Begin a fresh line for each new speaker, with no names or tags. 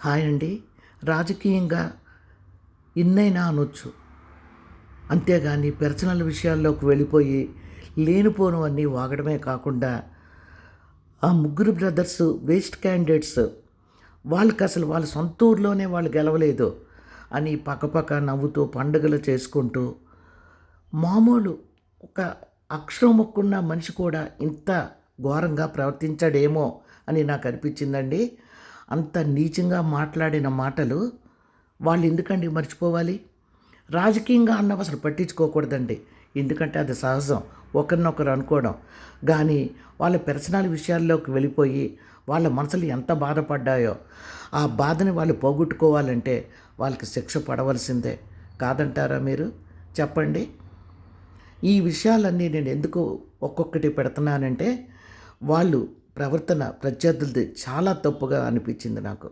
Hi అండి. రాజకీయంగా ఇన్నైనా అనొచ్చు. అంతేగాని పర్సనల్ విషయాల్లోకి వెళ్ళిపోయి లేనిపోనివన్నీ వాగడమే కాకుండా ఆ ముగ్గురు బ్రదర్స్ వేస్ట్ క్యాండిడేట్స్. వాళ్ళకసలు వాళ్ళ సొంత ఊర్లోనే వాళ్ళు గెలవలేదు అని పక్కపక్క నవ్వుతూ పండుగలు చేసుకుంటూ మామూలు ఒక అక్షరం ముక్కున్న మనిషి కూడా ఇంత ఘోరంగా ప్రవర్తించాడేమో అని నాకు అనిపించిందండి. అంత నీచంగా మాట్లాడిన మాటలు వాళ్ళు ఎందుకండి మర్చిపోవాలి? రాజకీయంగా అన్నవి అసలు పట్టించుకోకూడదండి. ఎందుకంటే అది సహజం, ఒకరినొకరు అనుకోవడం. కానీ వాళ్ళ పర్సనల్ విషయాల్లోకి వెళ్ళిపోయి వాళ్ళ మనసులు ఎంత బాధపడ్డాయో ఆ బాధని వాళ్ళు పోగొట్టుకోవాలంటే వాళ్ళకి శిక్ష పడవలసిందే. కాదంటారా మీరు? చెప్పండి. ఈ విషయాలన్నీ నేను ఎందుకు ఒక్కొక్కటి పెడుతున్నానంటే వాళ్ళు ప్రవర్తన ప్రత్యర్థులది చాలా తప్పుగా అనిపించింది నాకు.